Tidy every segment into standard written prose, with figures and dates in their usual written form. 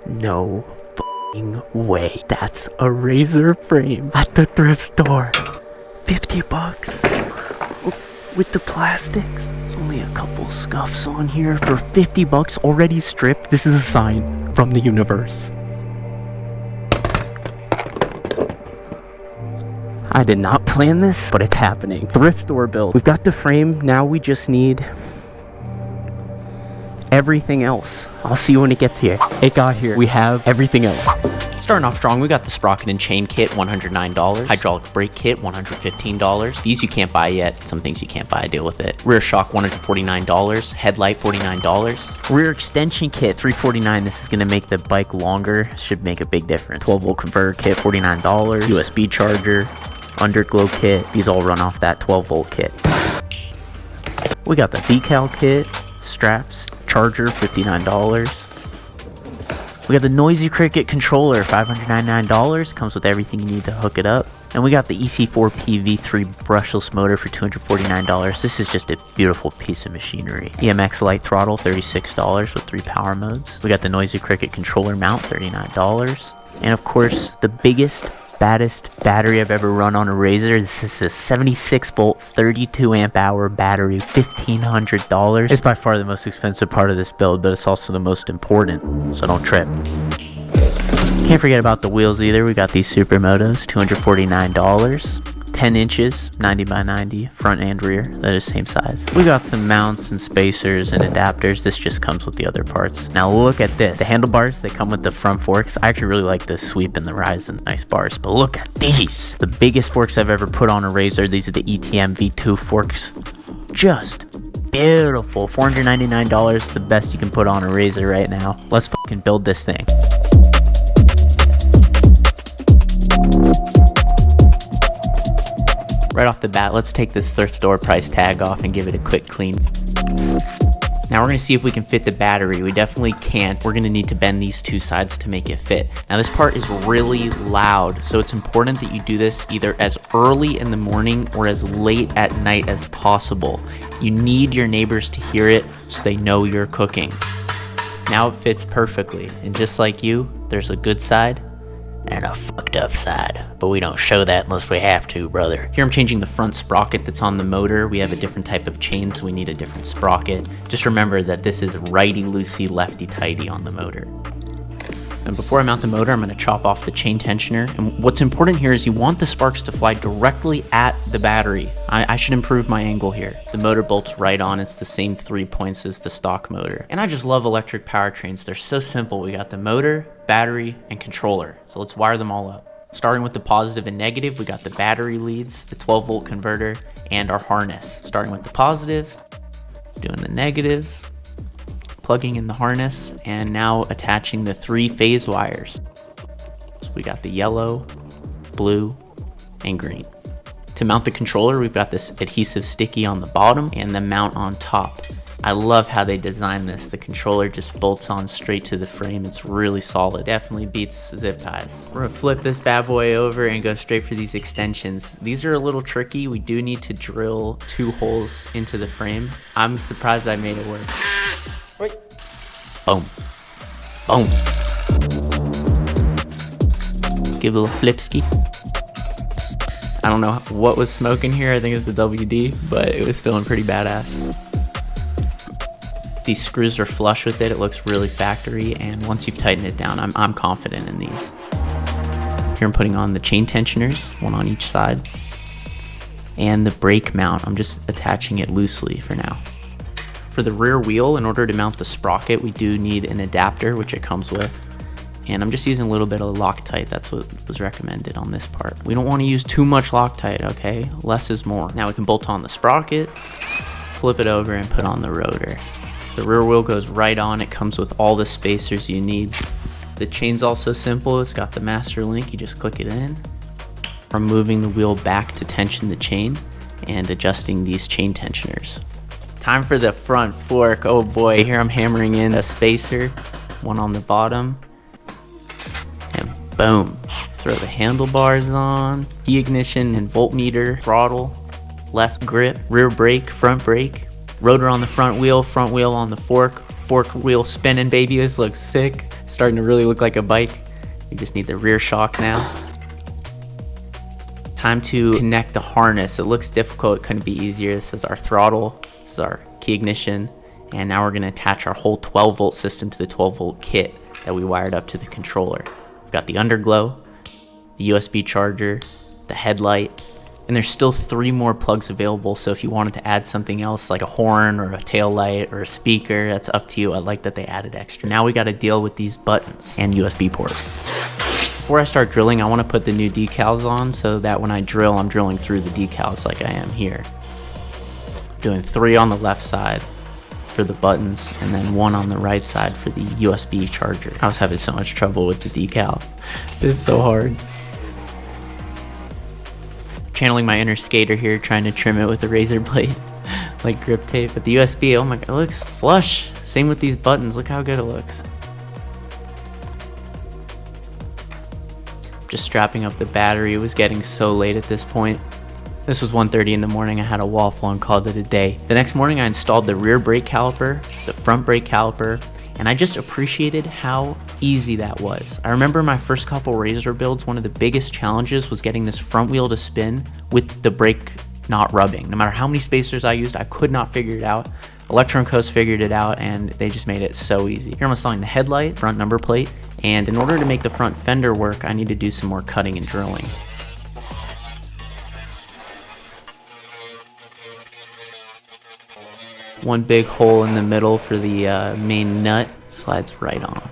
No f***ing way. That's a razor frame at the thrift store. $50 with the plastics. Only a couple scuffs on here for $50 already stripped. This is a sign from the universe. I did not plan this, but it's happening. Thrift store build. We've got the frame. Now we just need everything else. I'll see you when it gets here. It got here. We have everything else. Starting off strong, we got the sprocket and chain kit, $109. Hydraulic brake kit, $115. These you can't buy yet. Some things you can't buy, deal with it. Rear shock, $149. Headlight, $49. Rear extension kit, $349. This is gonna make the bike longer. Should make a big difference. 12-volt converter kit, $49. USB charger, underglow kit. These all run off that 12-volt kit. We got the decal kit, straps, charger, $59. We got the Noisy Cricket controller, $599. Comes with everything you need to hook it up. And we got the EC4P V3 brushless motor for $249. This is just a beautiful piece of machinery. EMX light throttle, $36 with 3 power modes. We got the Noisy Cricket controller mount, $39. And of course, the biggest, baddest battery I've ever run on a razor. This is a 76 volt 32 amp hour battery, $1,500. It's by far the most expensive part of this build, but it's also the most important, so don't trip. Can't forget about the wheels either. We got these supermotos, $249. 10 inches, 90 by 90, front and rear. That is same size. We got some mounts and spacers and adapters. This just comes with the other parts. Now look at this. The handlebars, they come with the front forks. I actually really like the sweep and the rise and nice bars, but look at these. The biggest forks I've ever put on a razor. These are the ETM V2 forks. Just beautiful. $499, the best you can put on a razor right now. Let's fucking build this thing. Right off the bat, let's take this thrift store price tag off and give it a quick clean. Now we're gonna see if we can fit the battery. We definitely can't. We're gonna need to bend these two sides to make it fit. Now this part is really loud, so it's important that you do this either as early in the morning or as late at night as possible. You need your neighbors to hear it so they know you're cooking. Now it fits perfectly, and just like you, there's a good side and a fucked up side, but we don't show that unless we have to, brother. Here I'm changing the front sprocket that's on the motor. We have a different type of chain, so we need a different sprocket. Just remember that this is righty-loosey, lefty-tighty on the motor. And before I mount the motor, I'm going to chop off the chain tensioner. And what's important here is you want the sparks to fly directly at the battery. I should improve my angle here. The motor bolts right on. It's the same 3 points as the stock motor. And I just love electric powertrains. They're so simple. We got the motor, battery, and controller. So let's wire them all up. Starting with the positive and negative, we got the battery leads, the 12-volt converter, and our harness. Starting with the positives, doing the negatives, plugging in the harness, and now attaching the 3 phase wires. So we got the yellow, blue, and green. To mount the controller, we've got this adhesive sticky on the bottom and the mount on top. I love how they designed this. The controller just bolts on straight to the frame. It's really solid. Definitely beats zip ties. We're gonna flip this bad boy over and go straight for these extensions. These are a little tricky. We do need to drill 2 holes into the frame. I'm surprised I made it work. Wait. Boom. Boom. Give a little flipski. I don't know what was smoking here. I think it's the WD, but it was feeling pretty badass. These screws are flush with it. It looks really factory, and once you've tightened it down, I'm confident in these. Here I'm putting on the chain tensioners, one on each side, and the brake mount. I'm just attaching it loosely for now. For the rear wheel, in order to mount the sprocket, we do need an adapter, which it comes with. And I'm just using a little bit of Loctite. That's what was recommended on this part. We don't want to use too much Loctite, okay? Less is more. Now we can bolt on the sprocket, flip it over, and put on the rotor. The rear wheel goes right on. It comes with all the spacers you need. The chain's also simple. It's got the master link. You just click it in. I'm moving the wheel back to tension the chain and adjusting these chain tensioners. Time for the front fork. Oh boy, here I'm hammering in a spacer, one on the bottom, and boom. Throw the handlebars on, key ignition and voltmeter, throttle, left grip, rear brake, front brake, rotor on the front wheel on the fork wheel spinning, baby. This looks sick. It's starting to really look like a bike. We just need the rear shock now. Time to connect the harness. It looks difficult, it couldn't be easier. This is our throttle, this is our key ignition, and now we're gonna attach our whole 12 volt system to the 12 volt kit that we wired up to the controller. We've got the underglow, the USB charger, the headlight, and there's still 3 more plugs available, so if you wanted to add something else like a horn or a tail light or a speaker, that's up to you. I like that they added extra. Now we gotta deal with these buttons and USB port. Before I start drilling, I want to put the new decals on so that when I drill, I'm drilling through the decals like I am here. I'm doing 3 on the left side for the buttons and then 1 on the right side for the USB charger. I was having so much trouble with the decal. It's so hard. Channeling my inner skater here, trying to trim it with a razor blade like grip tape. But the USB, oh my god, it looks flush. Same with these buttons, look how good it looks. Just strapping up the battery. It was getting so late at this point. This was 1:30 in the morning. I had a waffle and called it a day. The next morning I installed the rear brake caliper, the front brake caliper, and I just appreciated how easy that was. I remember my first couple Razor builds, one of the biggest challenges was getting this front wheel to spin with the brake not rubbing. No matter how many spacers I used, I could not figure it out. electroandco figured it out and they just made it so easy. Here I'm installing the headlight, front number plate, and in order to make the front fender work, I need to do some more cutting and drilling. One big hole in the middle for the main nut, slides right on.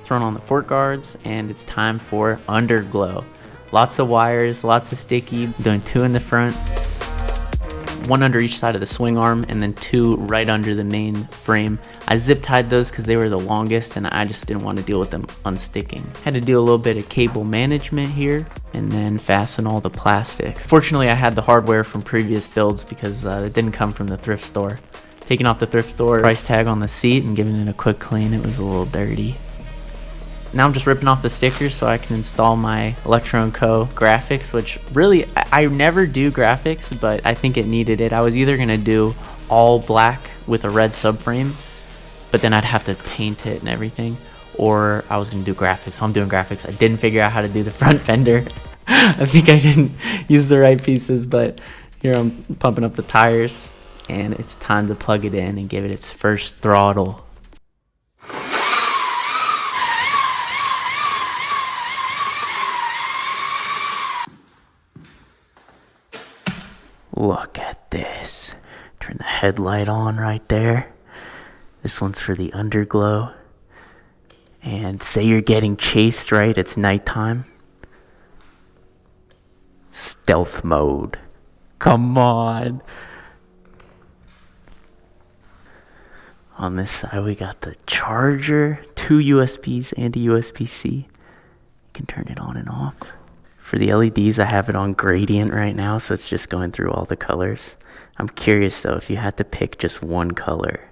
Thrown on the fork guards, and it's time for underglow. Lots of wires, lots of sticky, doing 2 in the front, 1 under each side of the swing arm, and then 2 right under the main frame. I zip tied those because they were the longest and I just didn't want to deal with them unsticking. Had to do a little bit of cable management here and then fasten all the plastics. Fortunately, I had the hardware from previous builds because it didn't come from the thrift store. Taking off the thrift store price tag on the seat and giving it a quick clean. It was a little dirty. Now I'm just ripping off the stickers so I can install my electroandco graphics, which really, I never do graphics, but I think it needed it. I was either gonna do all black with a red subframe, but then I'd have to paint it and everything, or I was gonna do graphics. So I'm doing graphics. I didn't figure out how to do the front fender. I think I didn't use the right pieces, but here I'm pumping up the tires and it's time to plug it in and give it its first throttle. Look at this. Turn the headlight on right there. This one's for the underglow. And say you're getting chased, right? It's nighttime. Stealth mode. Come on. On this side, we got the charger, 2 USBs and a USB-C. You can turn it on and off. For the LEDs, I have it on gradient right now, so it's just going through all the colors. I'm curious though, if you had to pick just one color,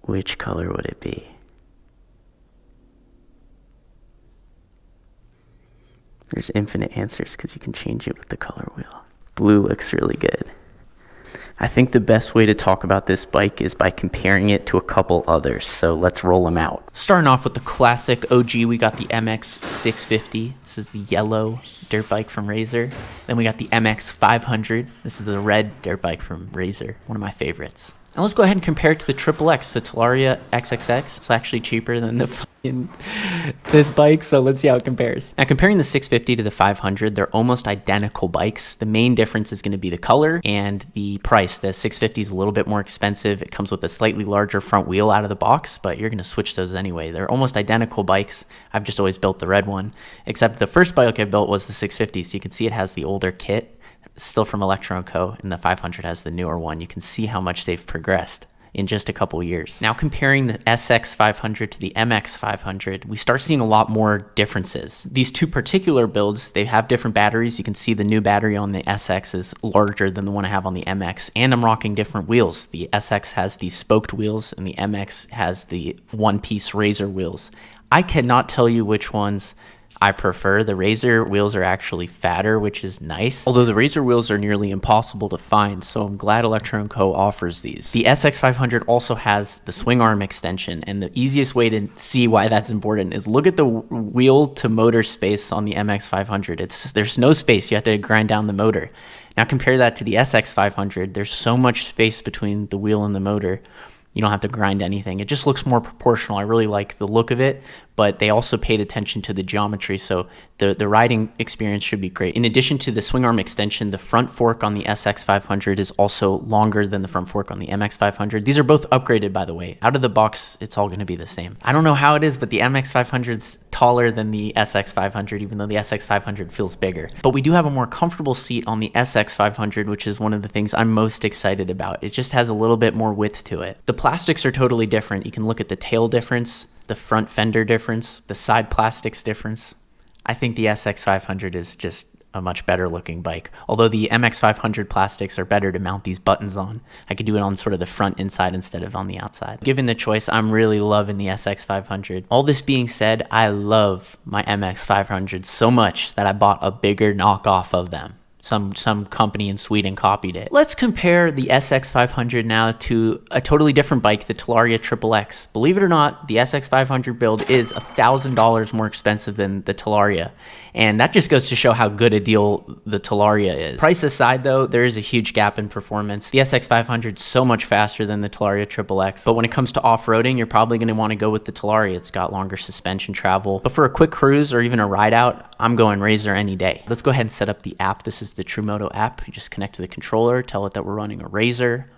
which color would it be? There's infinite answers because you can change it with the color wheel. Blue looks really good. I think the best way to talk about this bike is by comparing it to a couple others, so let's roll them out. Starting off with the classic OG, we got the MX 650. This is the yellow dirt bike from Razor. Then we got the MX 500. This is the red dirt bike from Razor, one of my favorites. Now let's go ahead and compare it to the XXX, the Talaria XXX. It's actually cheaper than this bike, so let's see how it compares. Now comparing the 650 to the 500, they're almost identical bikes. The main difference is going to be the color and the price. The 650 is a little bit more expensive. It comes with a slightly larger front wheel out of the box, but you're going to switch those anyway. They're almost identical bikes. I've just always built the red one, except the first bike I built was the 650, so you can see it has the older kit. Still from electroandco, and the 500 has the newer one. You can see how much they've progressed in just a couple years. Now comparing the SX 500 to the MX 500, we start seeing a lot more differences. These two particular builds, they have different batteries. You can see the new battery on the SX is larger than the one I have on the MX, and I'm rocking different wheels. The SX has the spoked wheels and the MX has the one-piece Razor wheels. I cannot tell you which ones I prefer. The Razor wheels are actually fatter, which is nice. Although the Razor wheels are nearly impossible to find, so I'm glad electroandco offers these. The SX500 also has the swing arm extension, and the easiest way to see why that's important is look at the wheel to motor space on the MX500. There's no space. You have to grind down the motor. Now compare that to the SX500. There's so much space between the wheel and the motor. You don't have to grind anything. It just looks more proportional. I really like the look of it, but they also paid attention to the geometry, so the riding experience should be great. In addition to the swing arm extension, the front fork on the SX500 is also longer than the front fork on the MX500. These are both upgraded, by the way. Out of the box, it's all going to be the same. I don't know how it is, but the MX500's taller than the SX500, even though the SX500 feels bigger. But we do have a more comfortable seat on the SX500, which is one of the things I'm most excited about. It just has a little bit more width to it. The plastics are totally different. You can look at the tail difference, the front fender difference, the side plastics difference. I think the SX500 is just a much better looking bike. Although the MX500 plastics are better to mount these buttons on. I could do it on sort of the front inside instead of on the outside. Given the choice, I'm really loving the SX500. All this being said, I love my MX500 so much that I bought a bigger knockoff of them. Some company in Sweden copied it. Let's compare the SX500 now to a totally different bike, the Talaria XXX. Believe it or not, the SX500 build is $1,000 more expensive than the Talaria. And that just goes to show how good a deal the Talaria is. Price aside though, there is a huge gap in performance. The SX500 is so much faster than the Talaria XXX. But when it comes to off-roading, you're probably going to want to go with the Talaria. It's got longer suspension travel. But for a quick cruise or even a ride out, I'm going Razor any day. Let's go ahead and set up the app. This is the Moto app. You just connect to the controller, tell it that we're running a Razor,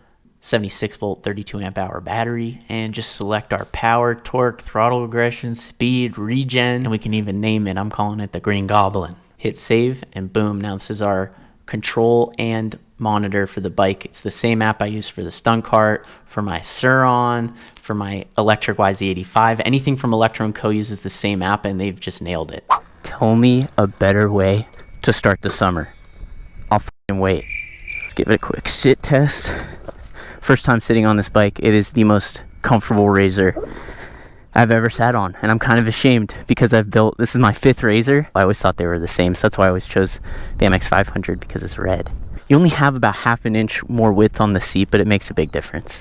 76 volt, 32 amp hour battery, and just select our power, torque, throttle aggression, speed, regen, and we can even name it. I'm calling it the Green Goblin. Hit save, and boom, now this is our control and monitor for the bike. It's the same app I use for the stunt cart, for my Surron, for my electric YZ85. Anything from electroandco uses the same app, and they've just nailed it. Tell me a better way to start the summer. I'll f***ing wait. Let's give it a quick sit test. First time sitting on this bike. It is the most comfortable Razor I've ever sat on, and I'm kind of ashamed because this is my 5th Razor. I always thought they were the same, so that's why I always chose the MX500, because it's red. You only have about half an inch more width on the seat, but it makes a big difference.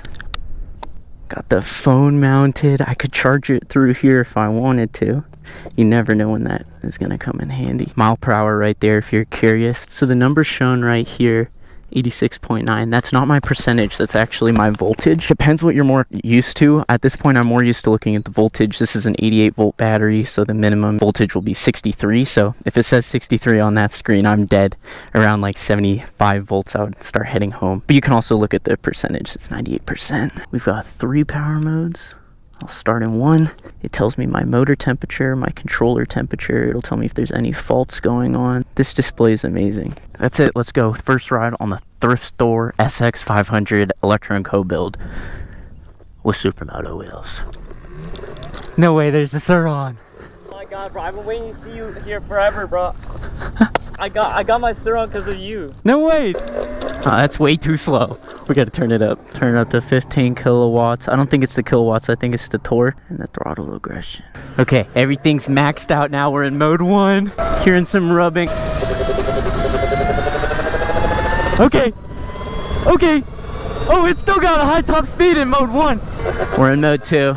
Got the phone mounted. I could charge it through here if I wanted to. You never know when that is going to come in handy. Mile per hour right there if you're curious. So the number's shown right here, 86.9. That's not my percentage, that's actually my voltage. Depends what you're more used to. At this point, I'm more used to looking at the voltage. This is an 88 volt battery, so the minimum voltage will be 63. So if it says 63 on that screen, I'm dead. Around like 75 volts, I would start heading home. But you can also look at the percentage, it's 98%. We've got 3 power modes. I'll start in 1. It tells me my motor temperature, my controller temperature. It'll tell me if there's any faults going on. This display is amazing. That's it. Let's go. First ride on the Thrift Store SX500 electroandco build with supermoto wheels. No way, there's the surron. Oh my god, bro. I've been waiting to see you here forever, bro. I got my surron because of you. No way. That's way too slow. We gotta turn it up. Turn it up to 15 kilowatts. I don't think it's the kilowatts. I think it's the torque and the throttle aggression. Okay, everything's maxed out now. We're in mode 1. Hearing some rubbing. Okay. Okay. Oh, it's still got a high top speed in mode 1. We're in mode 2.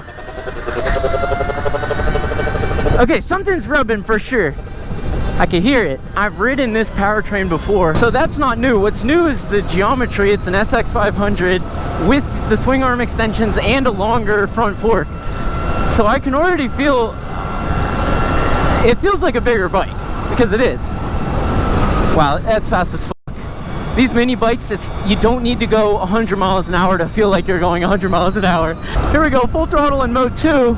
Okay, something's rubbing for sure. I can hear it. I've ridden this powertrain before, so that's not new. What's new is the geometry. It's an SX500 with the swing arm extensions and a longer front fork. So I can already feel, it feels like a bigger bike, because it is. Wow, that's fast as fuck. These mini bikes, you don't need to go 100 miles an hour to feel like you're going 100 miles an hour. Here we go, full throttle in mode 2.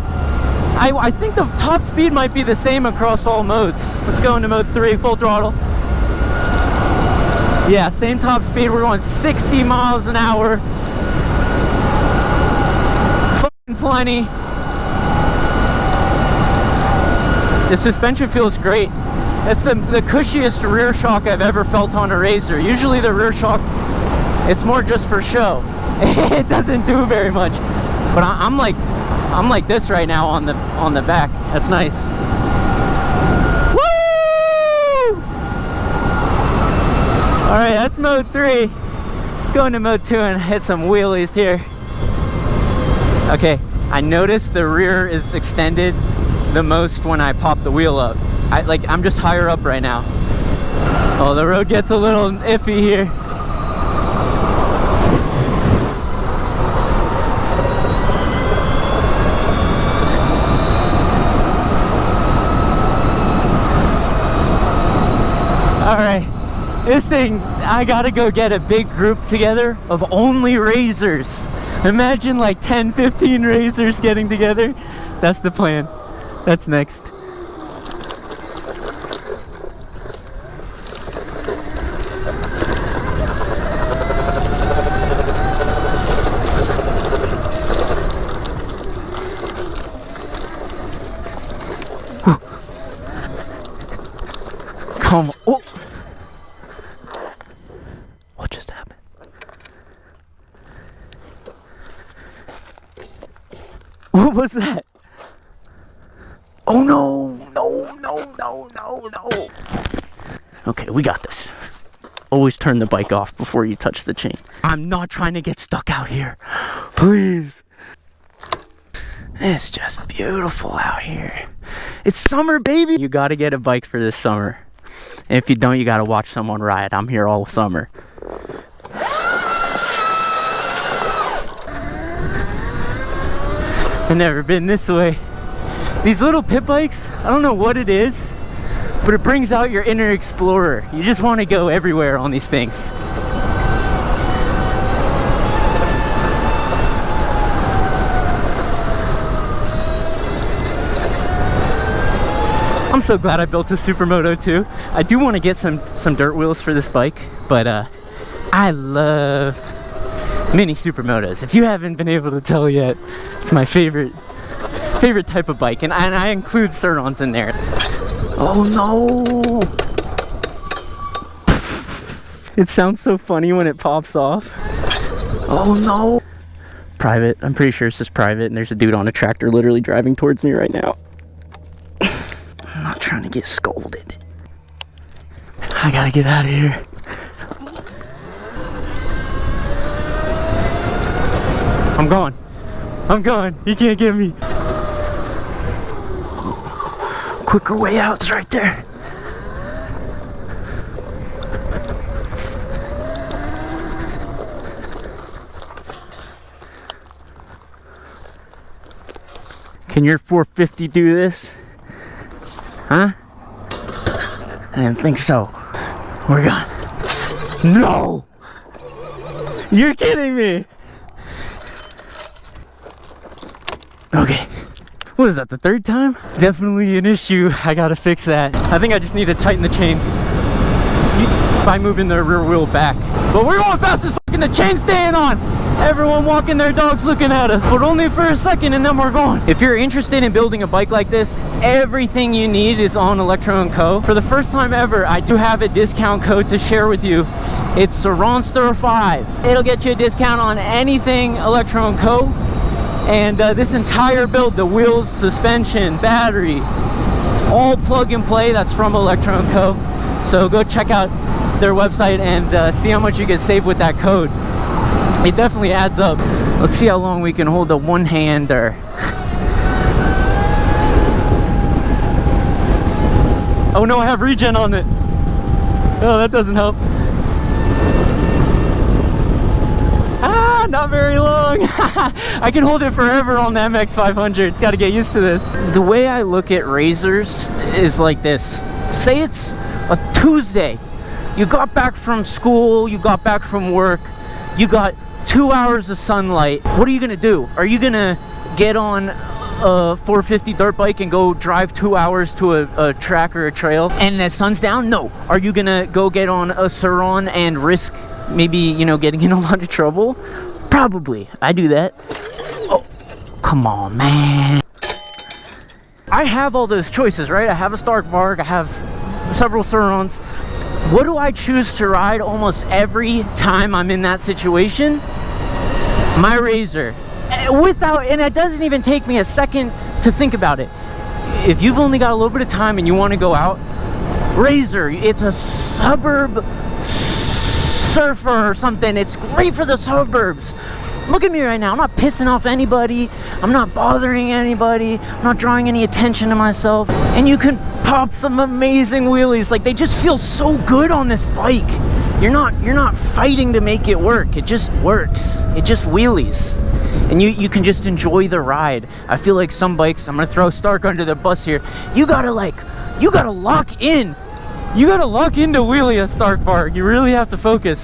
I think the top speed might be the same across all modes. Let's go into mode 3, full throttle. Yeah, same top speed. We're going 60 miles an hour. Fucking plenty. The suspension feels great. It's the cushiest rear shock I've ever felt on a Razor. Usually the rear shock, it's more just for show. It doesn't do very much. But I'm like this right now on the back. That's nice. Alright, that's mode 3. Let's go into mode 2 and hit some wheelies here. Okay, I noticed the rear is extended the most when I pop the wheel up. I'm just higher up right now. Oh, the road gets a little iffy here. Alright, this thing, I gotta go get a big group together of only razors. Imagine like 10, 15 razors getting together. That's the plan. That's next. Come on. Oh. What just happened? What was that? Oh no, no, no, no, no, no. Okay, we got this. Always turn the bike off before you touch the chain. I'm not trying to get stuck out here. Please. It's just beautiful out here. It's summer, baby. You gotta get a bike for this summer. And if you don't, you gotta watch someone ride. I'm here all summer. I've never been this way. These little pit bikes, I don't know what it is, but it brings out your inner explorer. You just want to go everywhere on these things. I'm so glad I built a supermoto too. I do want to get some dirt wheels for this bike, but I love mini supermotos. If you haven't been able to tell yet, it's my favorite type of bike, and I include surrons in there. Oh no! It sounds so funny when it pops off. Oh no! Private. I'm pretty sure it's just private, and there's a dude on a tractor literally driving towards me right now. I'm not trying to get scolded. I gotta get out of here. I'm going. I'm going. He can't get me. Quicker way out's right there. Can your 450 do this? Huh? I didn't think so. We're gone. No! You're kidding me! Okay. What is that, the third time? Definitely an issue. I gotta fix that. I think I just need to tighten the chain by moving the rear wheel back. But we're going fast as fucking, the chain's staying on. Everyone walking their dogs looking at us, but only for a second and then we're going. If you're interested in building a bike like this, everything you need is on electroandco. For the first time ever, I do have a discount code to share with you. It's surronster 5. It'll get you a discount on anything electroandco. And this entire build, the wheels, suspension, battery, all plug and play. That's from electroandco. So go check out their website and see how much you can save with that code. It definitely adds up. Let's see how long we can hold the one-hander. Oh no, I have regen on it. Oh, that doesn't help. Ah, not very long. I can hold it forever on the MX500. Got to get used to this. The way I look at razors is like this. Say it's a Tuesday. You got back from school, you got back from work, you got 2 hours of sunlight. What are you gonna do? Are you gonna get on a 450 dirt bike and go drive 2 hours to a track or a trail and the sun's down? No. Are you gonna go get on a surron and risk maybe, you know, getting in a lot of trouble? Probably. I do that. Oh, come on, man. I have all those choices, right? I have a Stark Varg, I have several surrons. What do I choose to ride almost every time I'm in that situation? My razor. And it doesn't even take me a second to think about it. If you've only got a little bit of time and you want to go out, razor. It's a suburb surfer or something. It's great for the suburbs. Look at me right now. I'm not pissing off anybody. I'm not bothering anybody. I'm not drawing any attention to myself. And you can pop some amazing wheelies. Like, they just feel so good on this bike. You're not fighting to make it work. It just works. It just wheelies. And you can just enjoy the ride. I feel like some bikes, I'm gonna throw Stark under the bus here. You gotta lock in. You gotta lock into wheelie at Stark Park. You really have to focus.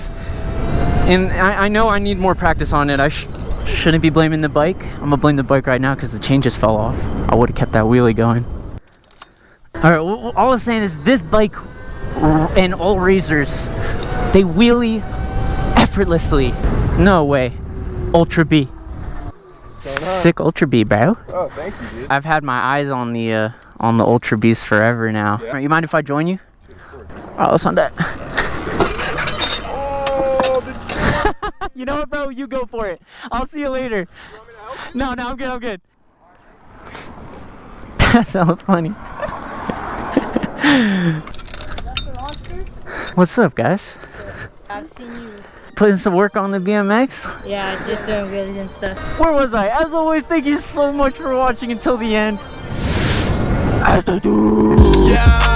And I know I need more practice on it. I shouldn't be blaming the bike. I'm gonna blame the bike right now because the chain just fell off. I would have kept that wheelie going. All right, all I'm saying is this bike and all razors, they wheelie effortlessly. No way. Ultra B. Sick Ultra B, bro. Oh, thank you, dude. I've had my eyes on the Ultra Bs forever now. Yeah. All right, you mind if I join you? Oh, let's on that. You know what, bro? You go for it. I'll see you later. You want me to help you? No, I'm good. I'm good. That sounds funny. What's up, guys? I've seen you. Putting some work on the BMX? Yeah, just doing wheelies and stuff. Where was I? As always, thank you so much for watching until the end. Yeah.